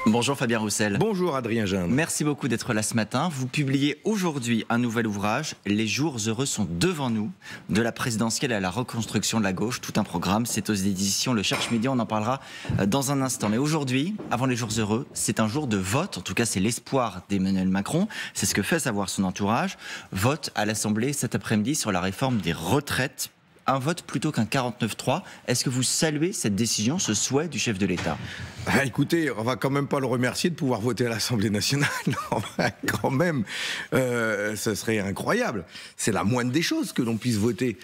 Bonjour Fabien Roussel. Bonjour Adrien Jeanne. Merci beaucoup d'être là ce matin. Vous publiez aujourd'hui un nouvel ouvrage, Les jours heureux sont devant nous, de la présidentielle à la reconstruction de la gauche, tout un programme. C'est aux éditions Le Cherche Midi, on en parlera dans un instant. Mais aujourd'hui, avant les jours heureux, c'est un jour de vote, en tout cas c'est l'espoir d'Emmanuel Macron, c'est ce que fait savoir son entourage. Vote à l'Assemblée cet après-midi sur la réforme des retraites. Un vote plutôt qu'un 49-3. Est-ce que vous saluez cette décision, ce souhait du chef de l'État ? Écoutez, on va quand même pas le remercier de pouvoir voter à l'Assemblée nationale. Quand même, ce serait incroyable. C'est la moindre des choses que l'on puisse voter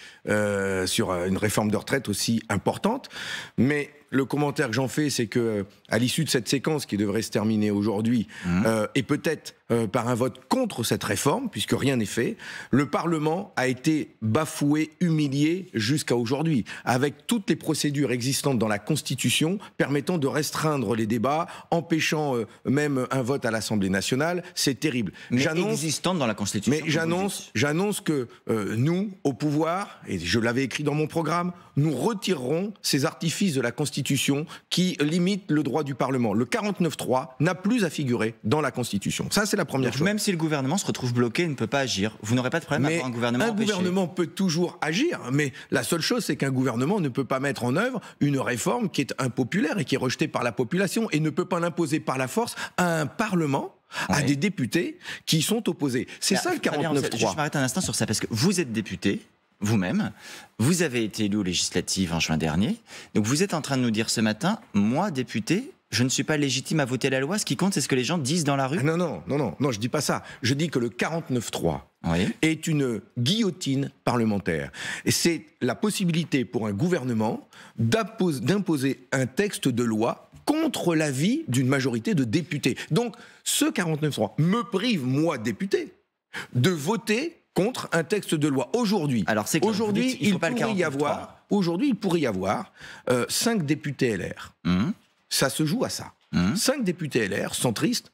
sur une réforme de retraite aussi importante. Mais le commentaire que j'en fais, c'est que à l'issue de cette séquence qui devrait se terminer aujourd'hui, et peut-être par un vote contre cette réforme, puisque rien n'est fait, le Parlement a été bafoué, humilié jusqu'à aujourd'hui, avec toutes les procédures existantes dans la Constitution permettant de restreindre les débats, empêchant même un vote à l'Assemblée nationale. C'est terrible. Mais existantes dans la Constitution. Mais j'annonce que nous, au pouvoir, et je l'avais écrit dans mon programme, nous retirerons ces artifices de la Constitution qui limitent le droit du Parlement. Le 49.3 n'a plus à figurer dans la Constitution. Ça, c'est la première chose. Même si le gouvernement se retrouve bloqué et ne peut pas agir, vous n'aurez pas de problème à avoir un gouvernement empêché. Un gouvernement peut toujours agir, mais la seule chose, c'est qu'un gouvernement ne peut pas mettre en œuvre une réforme qui est impopulaire et qui est rejetée par la population et ne peut pas l'imposer par la force à un Parlement, à des députés qui sont opposés. C'est ça le 49.3. Je m'arrête un instant sur ça, parce que vous êtes député, vous-même, vous avez été élu aux législatives en juin dernier, donc vous êtes en train de nous dire ce matin, moi, député, je ne suis pas légitime à voter la loi, ce qui compte, c'est ce que les gens disent dans la rue. Non, je dis pas ça. Je dis que le 49.3 est une guillotine parlementaire. Et c'est la possibilité pour un gouvernement d'imposer un texte de loi contre l'avis d'une majorité de députés. Donc, ce 49.3 me prive, moi, député, de voter contre un texte de loi. Aujourd'hui, il pourrait y avoir 5 députés LR. Ça se joue à ça. 5 députés LR, centristes,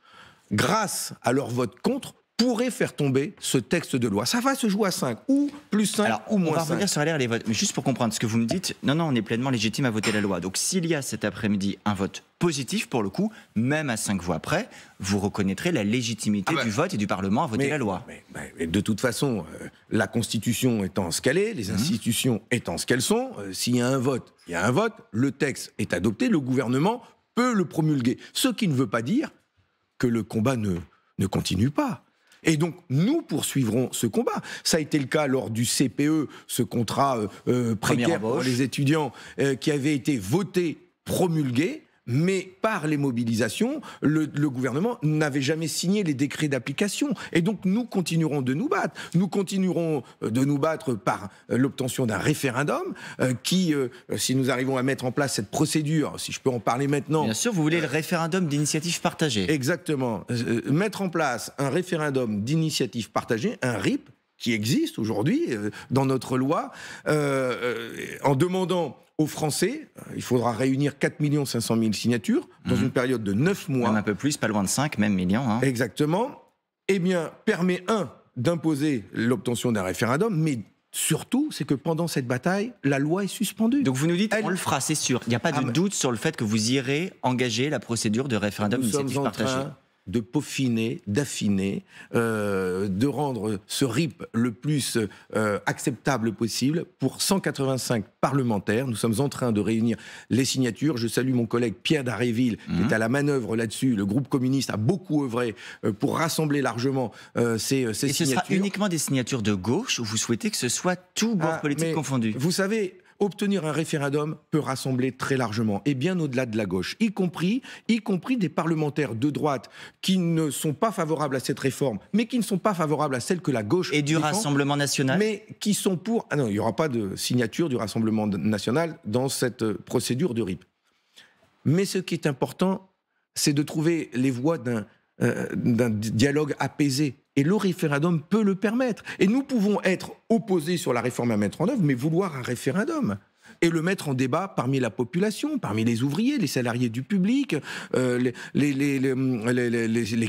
grâce à leur vote contre, pourraient faire tomber ce texte de loi. Ça va se jouer à 5, ou plus 5, ou moins 5. On va revenir sur LR les votes, mais juste pour comprendre ce que vous me dites, non, on est pleinement légitime à voter la loi. Donc s'il y a cet après-midi un vote positif, pour le coup, même à 5 voix près, vous reconnaîtrez la légitimité du vote et du Parlement à voter la loi. Mais de toute façon, la Constitution étant ce qu'elle est, les institutions étant ce qu'elles sont, s'il y a un vote, il y a un vote, le texte est adopté, le gouvernement peut le promulguer. Ce qui ne veut pas dire que le combat ne continue pas. Et donc, nous poursuivrons ce combat. Ça a été le cas lors du CPE, ce contrat précaire pour les étudiants, qui avait été voté, promulgué, mais par les mobilisations, le gouvernement n'avait jamais signé les décrets d'application. Et donc, nous continuerons de nous battre. Nous continuerons de nous battre par l'obtention d'un référendum qui, si nous arrivons à mettre en place cette procédure, si je peux en parler maintenant... Bien sûr, vous voulez le référendum d'initiative partagée. Exactement. Mettre en place un référendum d'initiative partagée, un RIP, qui existe aujourd'hui dans notre loi, en demandant aux Français, il faudra réunir 4 500 000 signatures dans une période de 9 mois. Même un peu plus, pas loin de 5, même millions. Exactement. Eh bien, permet, d'imposer l'obtention d'un référendum, mais surtout, c'est que pendant cette bataille, la loi est suspendue. Donc vous nous dites, on le fera, c'est sûr. Il n'y a pas de doute sur le fait que vous irez engager la procédure de référendum d'initiative partagée. De peaufiner, d'affiner, de rendre ce RIP le plus acceptable possible pour 185 parlementaires. Nous sommes en train de réunir les signatures. Je salue mon collègue Pierre Daréville, qui est à la manœuvre là-dessus. Le groupe communiste a beaucoup œuvré pour rassembler largement ces signatures. Et ce sera uniquement des signatures de gauche, ou vous souhaitez que ce soit tout bord politique confondu ? Vous savez... Obtenir un référendum peut rassembler très largement, et bien au-delà de la gauche, y compris des parlementaires de droite qui ne sont pas favorables à cette réforme, mais qui ne sont pas favorables à celle que la gauche et du Rassemblement national, mais qui sont pour... Ah non, il n'y aura pas de signature du Rassemblement national dans cette procédure de RIP. Mais ce qui est important, c'est de trouver les voies d'un dialogue apaisé. Et le référendum peut le permettre. Et nous pouvons être opposés sur la réforme à mettre en œuvre, mais vouloir un référendum. Et le mettre en débat parmi la population, parmi les ouvriers, les salariés du public, les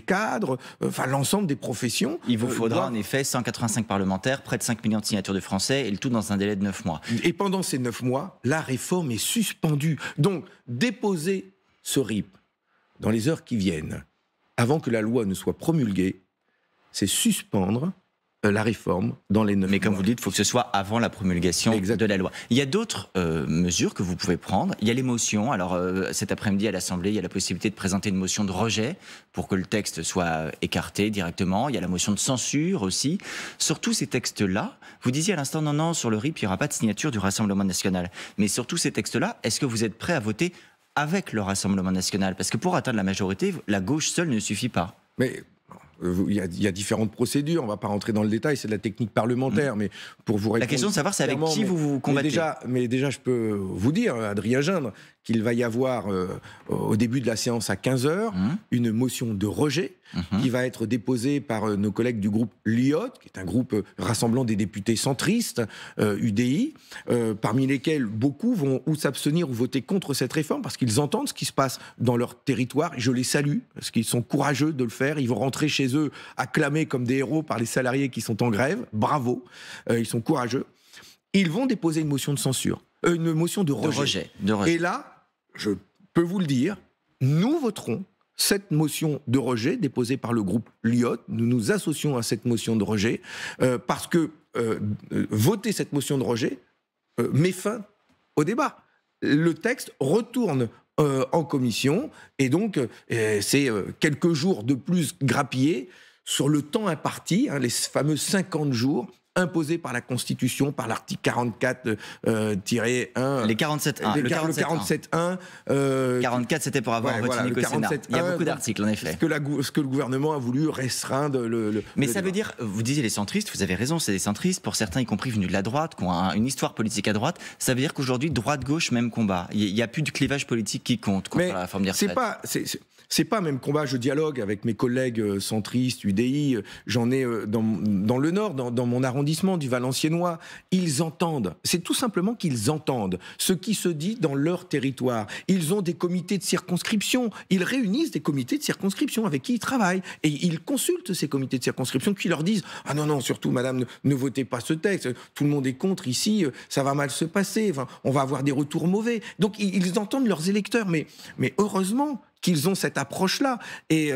cadres, enfin l'ensemble des professions. Il vous faudra en effet 185 parlementaires, près de 5 millions de signatures de Français, et le tout dans un délai de 9 mois. Et pendant ces 9 mois, la réforme est suspendue. Donc, déposer ce RIP, dans les heures qui viennent, avant que la loi ne soit promulguée, c'est suspendre la réforme dans les 9 mois. Mais comme vous dites, il faut que ce soit avant la promulgation de la loi. Il y a d'autres mesures que vous pouvez prendre. Il y a les motions. Alors cet après-midi à l'Assemblée, il y a la possibilité de présenter une motion de rejet pour que le texte soit écarté directement. Il y a la motion de censure aussi. Sur tous ces textes-là, vous disiez à l'instant, non, sur le RIP, il n'y aura pas de signature du Rassemblement national. Mais sur tous ces textes-là, est-ce que vous êtes prêt à voter avec le Rassemblement national? Parce que pour atteindre la majorité, la gauche seule ne suffit pas. Mais il y a différentes procédures, on ne va pas rentrer dans le détail, c'est de la technique parlementaire, mais pour vous répondre... La question de savoir c'est avec qui vous combattez. Mais déjà, je peux vous dire, Adrien Gindre, qu'il va y avoir, au début de la séance à 15h, une motion de rejet qui va être déposée par nos collègues du groupe LIOT, qui est un groupe rassemblant des députés centristes, UDI, parmi lesquels beaucoup vont ou s'abstenir ou voter contre cette réforme, parce qu'ils entendent ce qui se passe dans leur territoire, et je les salue, parce qu'ils sont courageux de le faire, ils vont rentrer chez eux acclamés comme des héros par les salariés qui sont en grève, bravo, ils sont courageux. Ils vont déposer une motion de censure, une motion de rejet. Et là, je peux vous le dire, nous voterons cette motion de rejet déposée par le groupe LIOT. Nous nous associons à cette motion de rejet parce que voter cette motion de rejet met fin au débat. Le texte retourne en commission et donc c'est quelques jours de plus grappillés sur le temps imparti, les fameux 50 jours imposé par la Constitution, par l'article 44-1. Les 47.1. Le 47.1. 44, c'était pour avoir voté au Sénat. Il y a beaucoup d'articles, en effet. Ce que le gouvernement a voulu restreindre Mais ça veut dire, vous disiez les centristes, vous avez raison, c'est des centristes, pour certains, y compris venus de la droite, qui ont une histoire politique à droite. Ça veut dire qu'aujourd'hui, droite-gauche, même combat. Il n'y a plus de clivage politique qui compte contre la réforme des retraites. C'est pas même combat, je dialogue avec mes collègues centristes, UDI, j'en ai dans le Nord, dans mon arrondissement du Valenciennois. Ils entendent, c'est tout simplement qu'ils entendent ce qui se dit dans leur territoire. Ils ont des comités de circonscription, ils réunissent des comités de circonscription avec qui ils travaillent. Et ils consultent ces comités de circonscription qui leur disent « Ah non, surtout madame, ne votez pas ce texte, tout le monde est contre ici, ça va mal se passer, enfin, on va avoir des retours mauvais. » Donc ils entendent leurs électeurs, mais heureusement qu'ils ont cette approche-là. Et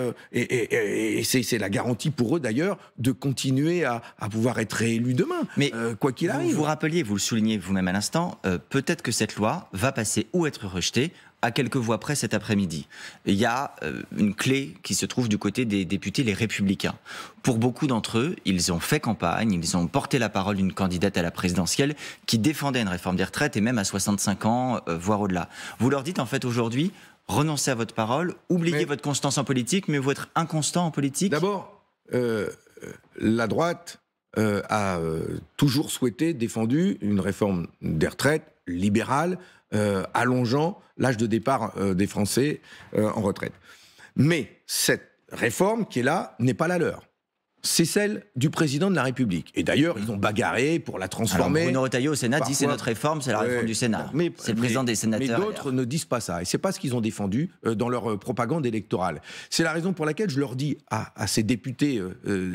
c'est la garantie pour eux, d'ailleurs, de continuer à pouvoir être réélus demain, mais quoi qu'il arrive. Vous vous rappeliez, vous le soulignez vous-même à l'instant, peut-être que cette loi va passer ou être rejetée à quelques voix près cet après-midi. Il y a une clé qui se trouve du côté des députés, les Républicains. Pour beaucoup d'entre eux, ils ont fait campagne, ils ont porté la parole d'une candidate à la présidentielle qui défendait une réforme des retraites, et même à 65 ans, voire au-delà. Vous leur dites en fait aujourd'hui, renoncez à votre parole, oubliez votre constance en politique, mais vous êtes inconstant en politique. D'abord, la droite a toujours souhaité, défendu une réforme des retraites libérale, allongeant l'âge de départ des Français en retraite. Mais cette réforme qui est là n'est pas la leur. C'est celle du président de la République. Et d'ailleurs, ils ont bagarré pour la transformer. Alors Bruno Retailleau au Sénat dit c'est notre réforme, c'est la réforme du Sénat. C'est le président des sénateurs. Mais d'autres ne disent pas ça. Et c'est pas ce qu'ils ont défendu dans leur propagande électorale. C'est la raison pour laquelle je leur dis à ces députés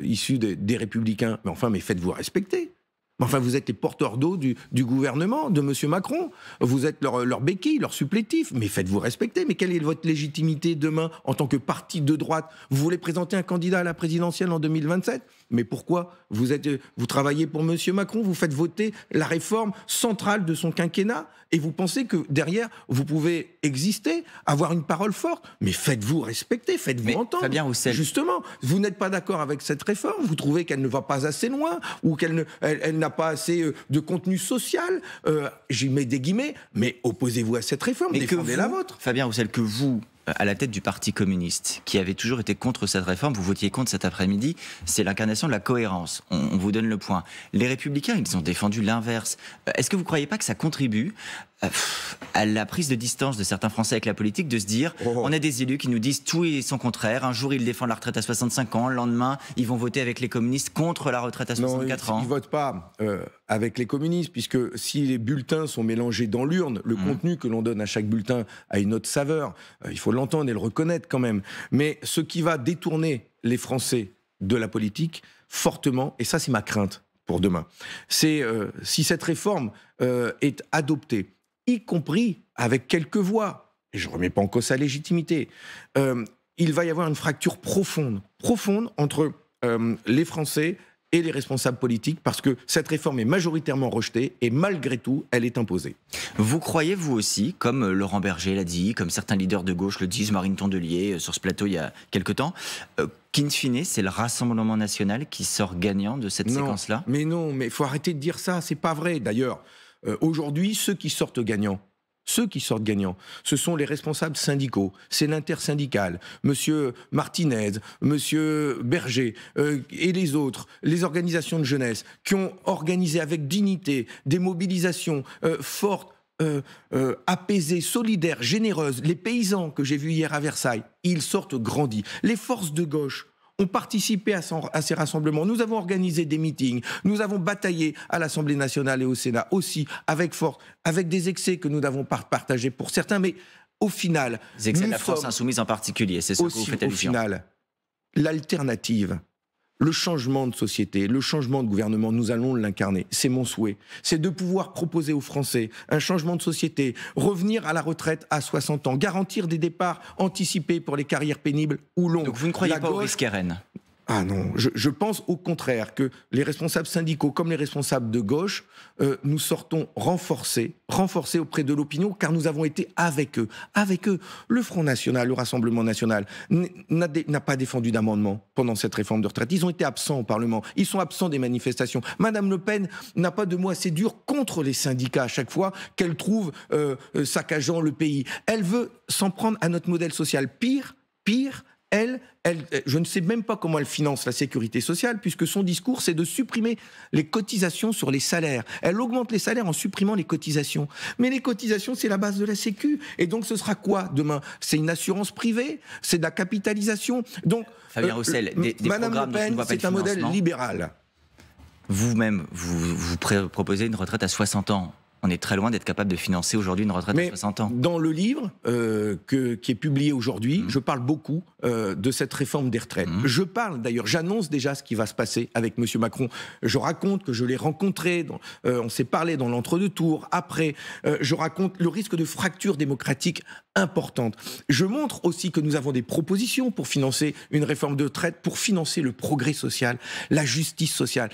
issus des Républicains, mais faites-vous respecter. Enfin, vous êtes les porteurs d'eau du gouvernement, de M. Macron. Vous êtes leur béquille, leur supplétif. Mais faites-vous respecter. Mais quelle est votre légitimité demain en tant que parti de droite? Vous voulez présenter un candidat à la présidentielle en 2027? Mais pourquoi? Vous travaillez pour M. Macron, vous faites voter la réforme centrale de son quinquennat et vous pensez que derrière, vous pouvez exister, avoir une parole forte. Mais faites-vous respecter, faites-vous entendre. Fabien Roussel. Justement, vous n'êtes pas d'accord avec cette réforme, vous trouvez qu'elle ne va pas assez loin ou qu'elle n'a pas assez de contenu social. J'y mets des guillemets, mais opposez-vous à cette réforme, défendez la vôtre. Fabien Roussel, que vous, à la tête du Parti communiste, qui avait toujours été contre cette réforme, vous votiez contre cet après-midi, c'est l'incarnation de la cohérence. On vous donne le point. Les Républicains, ils ont défendu l'inverse. Est-ce que vous ne croyez pas que ça contribue à la prise de distance de certains Français avec la politique, de se dire on a des élus qui nous disent tout et son contraire, un jour ils défendent la retraite à 65 ans, le lendemain ils vont voter avec les communistes contre la retraite à 64 ans. Ils ne votent pas avec les communistes, puisque si les bulletins sont mélangés dans l'urne, le contenu que l'on donne à chaque bulletin a une autre saveur, il faut l'entendre et le reconnaître quand même. Mais ce qui va détourner les Français de la politique, fortement, et ça c'est ma crainte pour demain, c'est si cette réforme est adoptée, y compris avec quelques voix. et je ne remets pas en cause sa légitimité, il va y avoir une fracture profonde entre les Français et les responsables politiques, parce que cette réforme est majoritairement rejetée et malgré tout, elle est imposée. Vous croyez, vous aussi, comme Laurent Berger l'a dit, comme certains leaders de gauche le disent, Marine Tondelier sur ce plateau il y a quelque temps, qu'in fine, c'est le Rassemblement national qui sort gagnant de cette séquence-là ? Mais non, mais il faut arrêter de dire ça, c'est pas vrai. D'ailleurs, aujourd'hui, ceux qui sortent gagnants, ce sont les responsables syndicaux, c'est l'intersyndicale, Monsieur Martinez, Monsieur Berger et les autres, les organisations de jeunesse qui ont organisé avec dignité des mobilisations fortes, apaisées, solidaires, généreuses. Les paysans que j'ai vus hier à Versailles, ils sortent grandis. Les forces de gauche ont participé à ces rassemblements. Nous avons organisé des meetings, nous avons bataillé à l'Assemblée nationale et au Sénat aussi, avec force, avec des excès que nous avons partagés pour certains, mais au final... Les excès de la France insoumise en particulier, c'est ce que vous faites allusion. Au final, l'alternative, le changement de société, le changement de gouvernement, nous allons l'incarner. C'est mon souhait. C'est de pouvoir proposer aux Français un changement de société, revenir à la retraite à 60 ans, garantir des départs anticipés pour les carrières pénibles ou longues. Donc vous ne croyez pas au risque RN ? Ah non, je pense au contraire que les responsables syndicaux comme les responsables de gauche, nous sortons renforcés auprès de l'opinion, car nous avons été avec eux. Le Front National, le Rassemblement National n'a pas défendu d'amendement pendant cette réforme de retraite. Ils ont été absents au Parlement, ils sont absents des manifestations. Madame Le Pen n'a pas de mots assez durs contre les syndicats à chaque fois qu'elle trouve saccageant le pays. Elle veut s'en prendre à notre modèle social. Pire, je ne sais même pas comment elle finance la sécurité sociale, puisque son discours, c'est de supprimer les cotisations sur les salaires. Elle augmente les salaires en supprimant les cotisations. Mais les cotisations, c'est la base de la Sécu. Et donc, ce sera quoi demain ? C'est une assurance privée ? C'est de la capitalisation ? Donc, Fabien Roussel, des Madame Le Pen, c'est un modèle libéral. Vous-même, vous proposez une retraite à 60 ans. On est très loin d'être capable de financer aujourd'hui une retraite à 60 ans. Dans le livre qui est publié aujourd'hui, je parle beaucoup de cette réforme des retraites. Je parle d'ailleurs, j'annonce déjà ce qui va se passer avec M. Macron. Je raconte que je l'ai rencontré, on s'est parlé dans l'entre-deux tours. Après, je raconte le risque de fracture démocratique importante. Je montre aussi que nous avons des propositions pour financer une réforme de retraite, pour financer le progrès social, la justice sociale.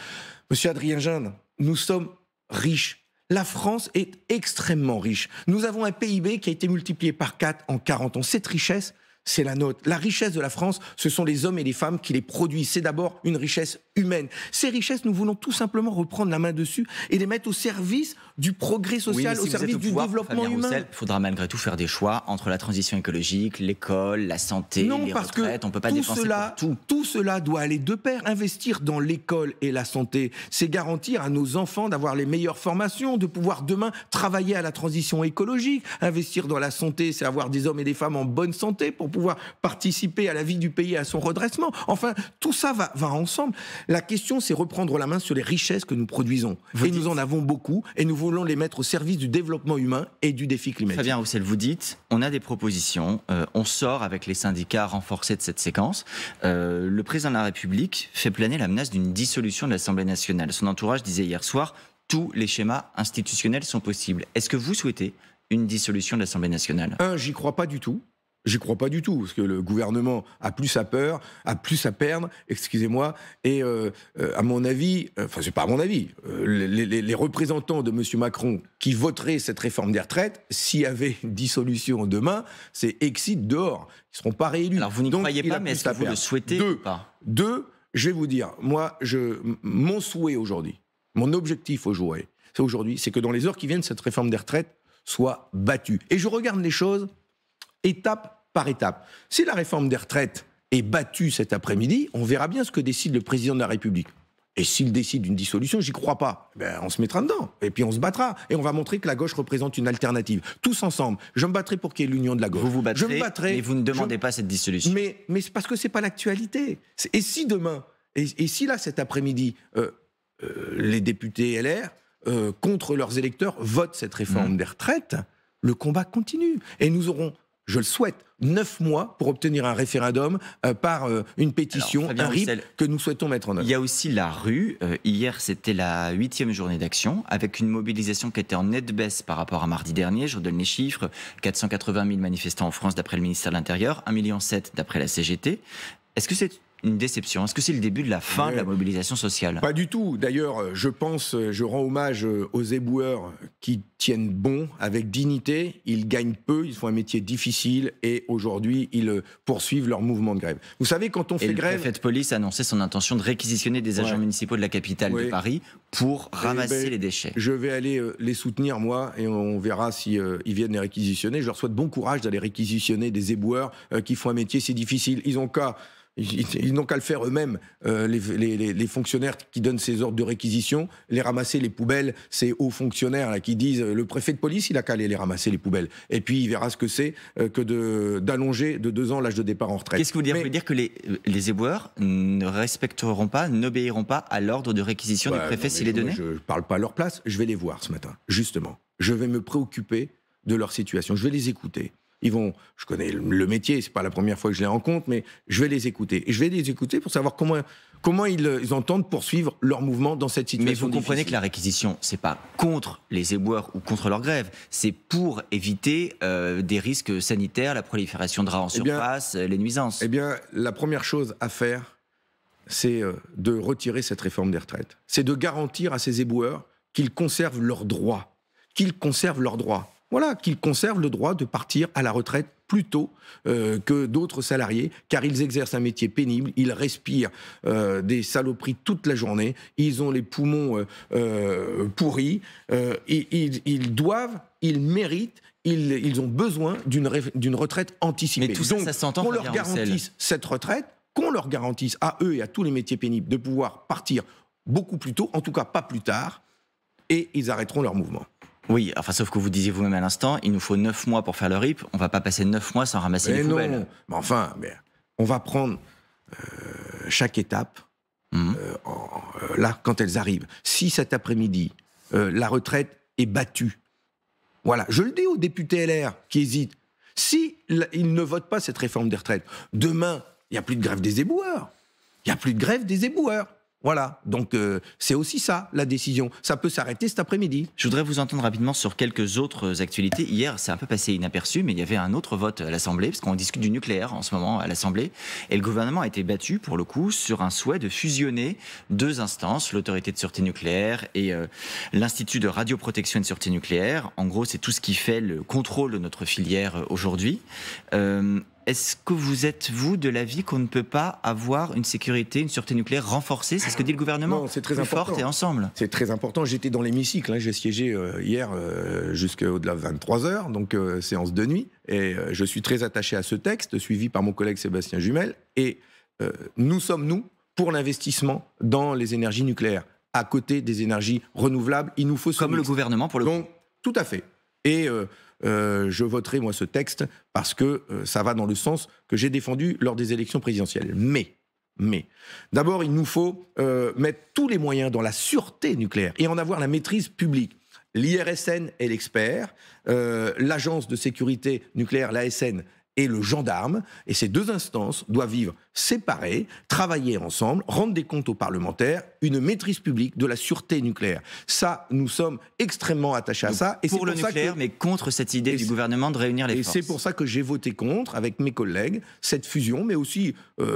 Monsieur Adrien Gindre, nous sommes riches. La France est extrêmement riche. Nous avons un PIB qui a été multiplié par 4 en 40 ans. Cette richesse, c'est la nôtre. La richesse de la France, ce sont les hommes et les femmes qui les produisent. C'est d'abord une richesse humaine. Ces richesses, nous voulons tout simplement reprendre la main dessus et les mettre au service du progrès social, au service du développement humain. Il faudra malgré tout faire des choix entre la transition écologique, l'école, la santé, les retraites. On ne peut pas dépenser pour tout. Tout cela doit aller de pair. Investir dans l'école et la santé, c'est garantir à nos enfants d'avoir les meilleures formations, de pouvoir demain travailler à la transition écologique. Investir dans la santé, c'est avoir des hommes et des femmes en bonne santé pour pouvoir participer à la vie du pays et à son redressement. Enfin, tout ça va ensemble. La question, c'est reprendre la main sur les richesses que nous produisons. Nous en avons beaucoup et nous voulons les mettre au service du développement humain et du défi climatique. Fabien Roussel, vous dites, on a des propositions, on sort avec les syndicats renforcés de cette séquence. Le président de la République fait planer la menace d'une dissolution de l'Assemblée nationale. Son entourage disait hier soir, tous les schémas institutionnels sont possibles. Est-ce que vous souhaitez une dissolution de l'Assemblée nationale ? J'y crois pas du tout. J'y crois pas du tout, parce que le gouvernement a plus à perdre, excusez-moi, et à mon avis, enfin c'est pas à mon avis, les représentants de M. Macron qui voteraient cette réforme des retraites, s'il y avait une dissolution demain, c'est exit dehors, ils seront pas réélus. Alors vous n'y croyez pas, mais est-ce que vous le souhaitez ou pas ? Je vais vous dire, moi, mon souhait aujourd'hui, mon objectif aujourd'hui, c'est que dans les heures qui viennent, cette réforme des retraites soit battue. Et je regarde les choses étape par étape. Si la réforme des retraites est battue cet après-midi, on verra bien ce que décide le président de la République. Et s'il décide d'une dissolution, j'y crois pas. On se mettra dedans. Et puis on se battra. Et on va montrer que la gauche représente une alternative. Tous ensemble. Je me battrai pour qu'il y ait l'union de la gauche. Vous vous battrez, mais vous ne demandez pas cette dissolution. Mais c'est parce que c'est pas l'actualité. Et si demain, et si là, cet après-midi, les députés LR, contre leurs électeurs, votent cette réforme des retraites, le combat continue. Et nous aurons je le souhaite, 9 mois pour obtenir un référendum par une pétition, un RIP que nous souhaitons mettre en œuvre. Il y a aussi la rue. Hier, c'était la 8e journée d'action, avec une mobilisation qui était en nette baisse par rapport à mardi dernier. Je vous donne les chiffres. 480 000 manifestants en France d'après le ministère de l'Intérieur, 1,7 million d'après la CGT. Est-ce que c'est une déception? Est-ce que c'est le début de la fin de la mobilisation sociale? Pas du tout. D'ailleurs, je rends hommage aux éboueurs qui tiennent bon, avec dignité. Ils gagnent peu, ils font un métier difficile et aujourd'hui, ils poursuivent leur mouvement de grève. Vous savez, quand on fait grève... Le préfet de police a annoncé son intention de réquisitionner des agents municipaux de la capitale de Paris pour ramasser les déchets. Je vais aller les soutenir, moi, et on verra si ils viennent les réquisitionner. Je leur souhaite bon courage d'aller réquisitionner des éboueurs qui font un métier si difficile. Ils n'ont qu'à le faire eux-mêmes, les fonctionnaires qui donnent ces ordres de réquisition, les ramasser les poubelles, ces hauts fonctionnaires là, qui disent le préfet de police, il a qu'à aller les ramasser les poubelles. Et puis il verra ce que c'est que d'allonger de 2 ans l'âge de départ en retraite. Qu'est-ce que vous voulez dire que les éboueurs ne respecteront pas, n'obéiront pas à l'ordre de réquisition du préfet s'il est donné? Je ne parle pas à leur place, je vais les voir ce matin, justement. Je vais me préoccuper de leur situation, je vais les écouter. Je connais le métier, c'est pas la première fois que je les rencontre, mais je vais les écouter. Et je vais les écouter pour savoir comment ils entendent poursuivre leur mouvement dans cette situation. Mais vous comprenez que la réquisition, c'est pas contre les éboueurs ou contre leur grève, c'est pour éviter des risques sanitaires, la prolifération de rats en surface, les nuisances. Eh bien, la première chose à faire, c'est de retirer cette réforme des retraites. C'est de garantir à ces éboueurs qu'ils conservent leurs droits. Voilà, qu'ils conservent le droit de partir à la retraite plus tôt que d'autres salariés, car ils exercent un métier pénible, ils respirent des saloperies toute la journée, ils ont les poumons pourris, ils méritent, ils ont besoin d'une retraite anticipée. Mais tout ça, ça s'entend, qu'on leur garantisse cette retraite, qu'on leur garantisse à eux et à tous les métiers pénibles de pouvoir partir beaucoup plus tôt, en tout cas pas plus tard, et ils arrêteront leur mouvement. Oui, enfin, sauf que vous disiez vous-même à l'instant, il nous faut 9 mois pour faire le RIP, on ne va pas passer 9 mois sans ramasser les poubelles. Non, mais enfin, on va prendre chaque étape, là, quand elles arrivent. Si cet après-midi, la retraite est battue, voilà, je le dis aux députés LR qui hésitent, si ils ne votent pas cette réforme des retraites, demain, il n'y a plus de grève des éboueurs. Voilà, donc c'est aussi ça, la décision. Ça peut s'arrêter cet après-midi. Je voudrais vous entendre rapidement sur quelques autres actualités. Hier, c'est un peu passé inaperçu, mais il y avait un autre vote à l'Assemblée, parce qu'on discute du nucléaire en ce moment à l'Assemblée, et le gouvernement a été battu, pour le coup, sur un souhait de fusionner 2 instances, l'autorité de sûreté nucléaire et l'Institut de radioprotection et de sûreté nucléaire. En gros, c'est tout ce qui fait le contrôle de notre filière aujourd'hui. Est-ce que vous êtes, vous, de l'avis qu'on ne peut pas avoir une sécurité, une sûreté nucléaire renforcée? C'est ce que dit le gouvernement. Non, c'est très important. Forte et ensemble. C'est très important. J'étais dans l'hémicycle, j'ai siégé hier jusqu'au-delà de 23h, donc séance de nuit. Et je suis très attaché à ce texte, suivi par mon collègue Sébastien Jumel. Et nous sommes, pour l'investissement dans les énergies nucléaires. À côté des énergies renouvelables, il nous faut... Comme le gouvernement, pour le coup. Donc, tout à fait. Et... je voterai, moi, ce texte parce que ça va dans le sens que j'ai défendu lors des élections présidentielles. Mais, d'abord, il nous faut mettre tous les moyens dans la sûreté nucléaire et en avoir la maîtrise publique. L'IRSN est l'expert, l'agence de sécurité nucléaire, l'ASN, et le gendarme, et ces 2 instances doivent vivre séparées, travailler ensemble, rendre des comptes aux parlementaires, une maîtrise publique de la sûreté nucléaire. Ça, nous sommes extrêmement attachés à ça. Et pour le nucléaire, mais contre cette idée du gouvernement de réunir les forces. Et c'est pour ça que j'ai voté contre, avec mes collègues, cette fusion, mais aussi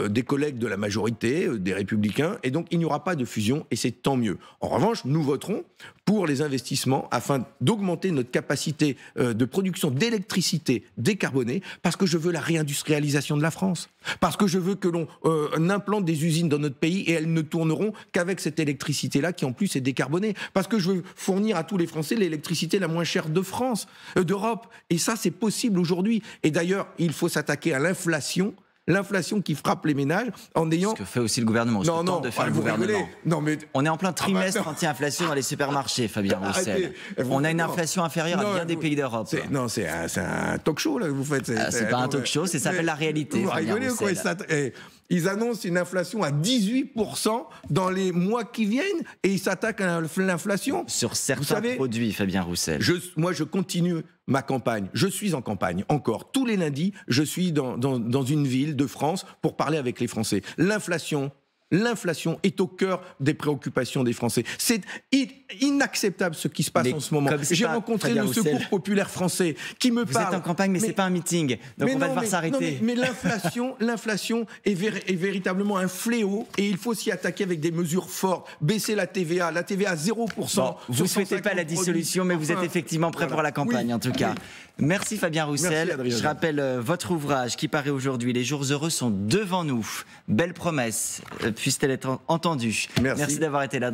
des collègues de la majorité, des Républicains, et donc il n'y aura pas de fusion, et c'est tant mieux. En revanche, nous voterons pour les investissements afin d'augmenter notre capacité de production d'électricité décarbonée, parce que je veux la réindustrialisation de la France. Parce que je veux que l'on implante des usines dans notre pays et elles ne tourneront qu'avec cette électricité-là qui en plus est décarbonée. Parce que je veux fournir à tous les Français l'électricité la moins chère de France, d'Europe. Et ça, c'est possible aujourd'hui. Et d'ailleurs, il faut s'attaquer à l'inflation qui frappe les ménages en ayant... Ce que fait aussi le gouvernement. De faire le gouvernement. On est en plein trimestre anti-inflation dans les supermarchés, Fabien Roussel. On a une inflation inférieure à bien des pays d'Europe. C'est un talk show là que vous faites. C'est pas un talk show, ça s'appelle la réalité. Vous rigolez ou quoi? Ils annoncent une inflation à 18% dans les mois qui viennent et ils s'attaquent à l'inflation. Sur certains produits, Fabien Roussel. Moi, je continue ma campagne. Je suis en campagne, encore. Tous les lundis, je suis dans une ville de France pour parler avec les Français. L'inflation est au cœur des préoccupations des Français. C'est inacceptable ce qui se passe en ce moment. J'ai rencontré le Secours populaire français qui me parle. Vous êtes en campagne, mais c'est pas un meeting. Donc on va devoir s'arrêter. Mais l'inflation est véritablement un fléau et il faut s'y attaquer avec des mesures fortes. Baisser la TVA à 0%. Bon, vous ne souhaitez pas la dissolution, mais vous êtes effectivement prêt pour la campagne, en tout cas. Merci Fabien Roussel. Je rappelle votre ouvrage qui paraît aujourd'hui. Les jours heureux sont devant nous. Belle promesse, puisse-t-elle être entendue. Merci d'avoir été là.